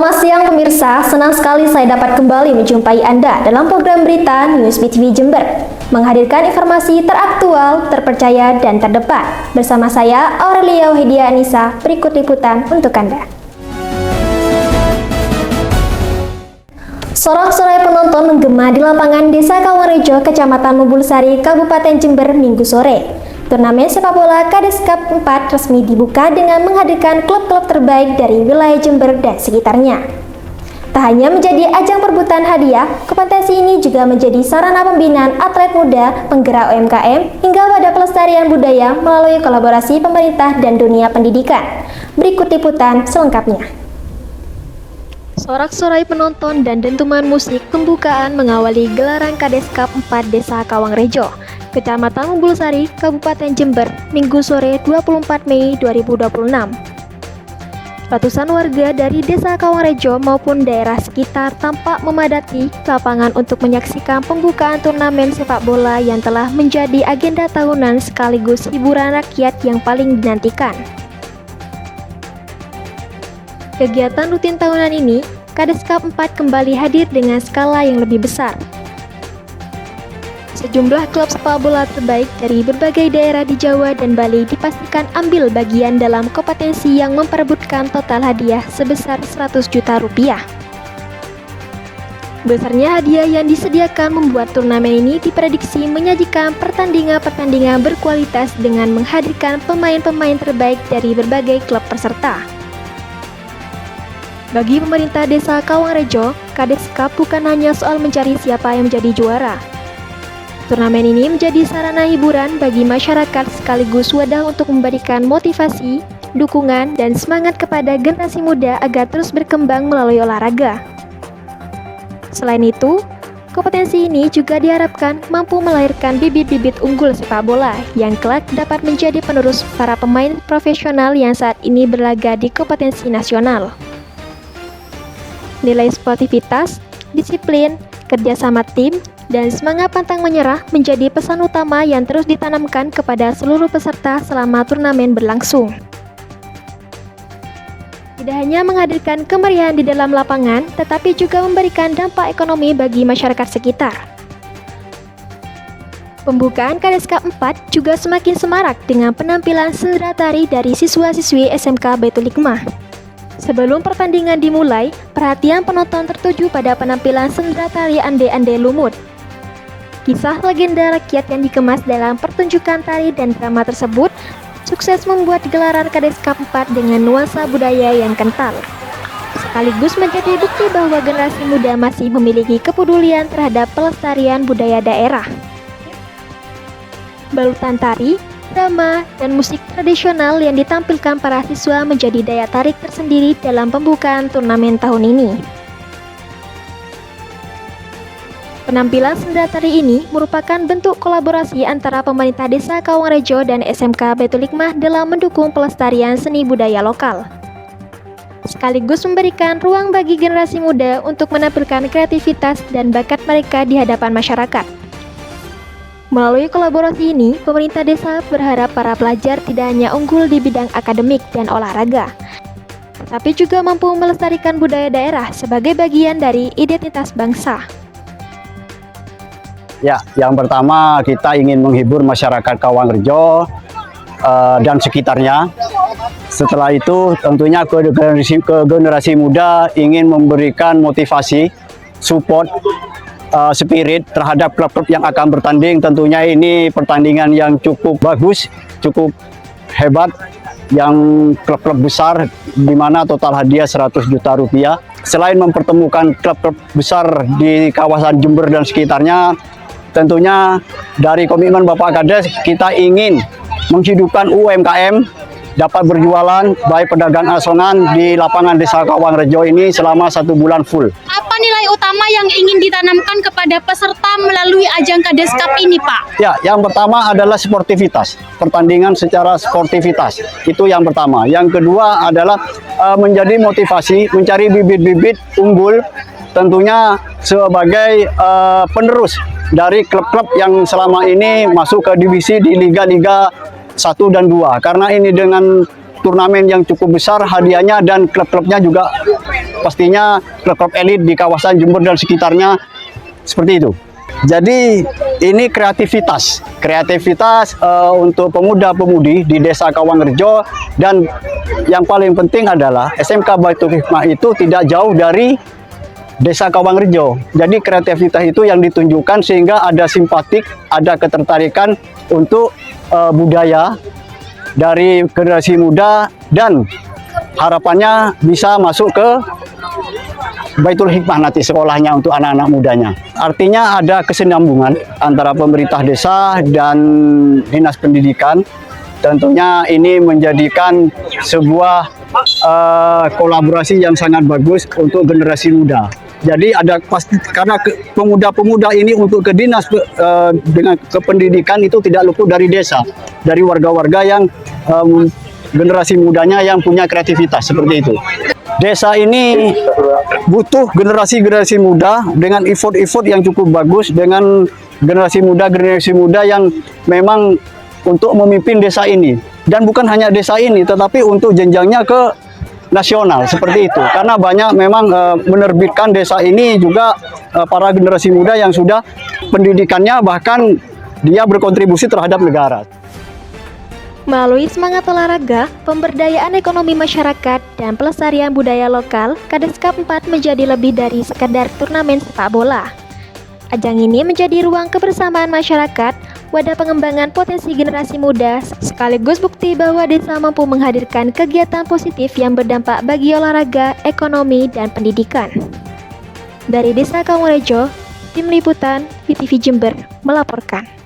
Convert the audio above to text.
Selamat siang pemirsa, senang sekali saya dapat kembali menjumpai Anda dalam program berita News BTV Jember, menghadirkan informasi teraktual, terpercaya, dan terdepan. Bersama saya, Aurelia Wahidia Anissa, berikut liputan untuk Anda. Sorak-sorai penonton menggema di lapangan Desa Kawanrejo, Kecamatan Mubulsari, Kabupaten Jember, Minggu sore. Turnamen sepak bola Kades Cup 4 resmi dibuka dengan menghadirkan klub-klub terbaik dari wilayah Jember dan sekitarnya. Tak hanya menjadi ajang perebutan hadiah, kompetisi ini juga menjadi sarana pembinaan atlet muda, penggerak UMKM, hingga pada pelestarian budaya melalui kolaborasi pemerintah dan dunia pendidikan. Berikut liputan selengkapnya. Sorak-sorai penonton dan dentuman musik pembukaan mengawali gelaran Kades Cup 4 Desa Kawanrejo, Kecamatan Mubulsari, Kabupaten Jember, Minggu sore 24 Mei 2026. Ratusan warga dari Desa Kawanrejo maupun daerah sekitar tampak memadati lapangan untuk menyaksikan pembukaan turnamen sepak bola yang telah menjadi agenda tahunan sekaligus hiburan rakyat yang paling dinantikan. Kegiatan rutin tahunan ini, Kades Cup 4 kembali hadir dengan skala yang lebih besar. Sejumlah klub sepak bola terbaik dari berbagai daerah di Jawa dan Bali dipastikan ambil bagian dalam kompetensi yang memperebutkan total hadiah sebesar 100 juta rupiah. Besarnya hadiah yang disediakan membuat turnamen ini diprediksi menyajikan pertandingan-pertandingan berkualitas dengan menghadirkan pemain-pemain terbaik dari berbagai klub peserta. Bagi pemerintah Desa Kawanrejo, Kades Cup bukan hanya soal mencari siapa yang menjadi juara. Turnamen ini menjadi sarana hiburan bagi masyarakat sekaligus wadah untuk memberikan motivasi, dukungan, dan semangat kepada generasi muda agar terus berkembang melalui olahraga. Selain itu, kompetensi ini juga diharapkan mampu melahirkan bibit-bibit unggul sepak bola yang kelak dapat menjadi penerus para pemain profesional yang saat ini berlaga di kompetensi nasional. Nilai sportivitas, disiplin, kerjasama tim, dan semangat pantang menyerah menjadi pesan utama yang terus ditanamkan kepada seluruh peserta selama turnamen berlangsung. Tidak hanya menghadirkan kemeriahan di dalam lapangan, tetapi juga memberikan dampak ekonomi bagi masyarakat sekitar. Pembukaan Kades Cup 4 juga semakin semarak dengan penampilan sendera tari dari siswa-siswi SMK Baitul Hikmah. Sebelum pertandingan dimulai, perhatian penonton tertuju pada penampilan sendera tari Ande-Ande Lumut. Kisah legenda rakyat yang dikemas dalam pertunjukan tari dan drama tersebut sukses membuat gelaran Kades Cup 4 dengan nuansa budaya yang kental. Sekaligus menjadi bukti bahwa generasi muda masih memiliki kepedulian terhadap pelestarian budaya daerah. Balutan tari, drama, dan musik tradisional yang ditampilkan para siswa menjadi daya tarik tersendiri dalam pembukaan turnamen tahun ini. Penampilan sendera tari ini merupakan bentuk kolaborasi antara pemerintah Desa Kawanrejo dan SMK Baitul Hikmah dalam mendukung pelestarian seni budaya lokal. Sekaligus memberikan ruang bagi generasi muda untuk menampilkan kreativitas dan bakat mereka di hadapan masyarakat. Melalui kolaborasi ini, pemerintah desa berharap para pelajar tidak hanya unggul di bidang akademik dan olahraga, tapi juga mampu melestarikan budaya daerah sebagai bagian dari identitas bangsa. Ya, yang pertama kita ingin menghibur masyarakat Kawanrejo dan sekitarnya. Setelah itu tentunya ke generasi muda ingin memberikan motivasi, support, spirit terhadap klub-klub yang akan bertanding. Tentunya ini pertandingan yang cukup bagus, cukup hebat, yang klub-klub besar di mana total hadiah 100 juta rupiah. Selain mempertemukan klub-klub besar di kawasan Jember dan sekitarnya, tentunya dari komitmen Bapak Kades kita ingin menghidupkan UMKM dapat berjualan baik pedagang asongan di lapangan Desa Kawanrejo ini selama 1 bulan full. Apa nilai utama yang ingin ditanamkan kepada peserta melalui ajang Kades Cup ini, Pak? Ya, yang pertama adalah sportivitas, pertandingan secara sportivitas, itu yang pertama. Yang kedua adalah menjadi motivasi, mencari bibit-bibit unggul, tentunya sebagai penerus dari klub-klub yang selama ini masuk ke divisi di Liga-Liga 1 dan 2. Karena ini dengan turnamen yang cukup besar hadiahnya, dan klub-klubnya juga pastinya klub-klub elit di kawasan Jember dan sekitarnya, seperti itu. Jadi ini kreativitas untuk pemuda-pemudi di Desa Kawangrejo, dan yang paling penting adalah SMK Baitul Hikmah itu tidak jauh dari Desa Kawangrejo. Jadi kreativitas itu yang ditunjukkan sehingga ada simpatik, ada ketertarikan untuk budaya dari generasi muda, dan harapannya bisa masuk ke Baitul Hikmah nanti sekolahnya untuk anak-anak mudanya. Artinya ada kesinambungan antara pemerintah desa dan dinas pendidikan. Tentunya ini menjadikan sebuah kolaborasi yang sangat bagus untuk generasi muda. Jadi ada pasti, karena pemuda-pemuda ini untuk ke dinas dengan kependidikan itu tidak luput dari desa, dari warga-warga yang generasi mudanya yang punya kreativitas seperti itu. Desa ini butuh generasi-generasi muda dengan effort-effort yang cukup bagus, dengan generasi muda yang memang untuk memimpin desa ini. Dan bukan hanya desa ini, tetapi untuk jenjangnya ke nasional seperti itu. Karena banyak memang menerbitkan desa ini juga para generasi muda yang sudah pendidikannya bahkan dia berkontribusi terhadap negara. Melalui semangat olahraga, pemberdayaan ekonomi masyarakat, dan pelestarian budaya lokal, Kadeskap 4 menjadi lebih dari sekadar turnamen sepak bola. Ajang ini menjadi ruang kebersamaan masyarakat, wadah pengembangan potensi generasi muda, sekaligus bukti bahwa desa mampu menghadirkan kegiatan positif yang berdampak bagi olahraga, ekonomi, dan pendidikan. Dari Desa Kawangrejo, Tim Liputan VTV Jember melaporkan.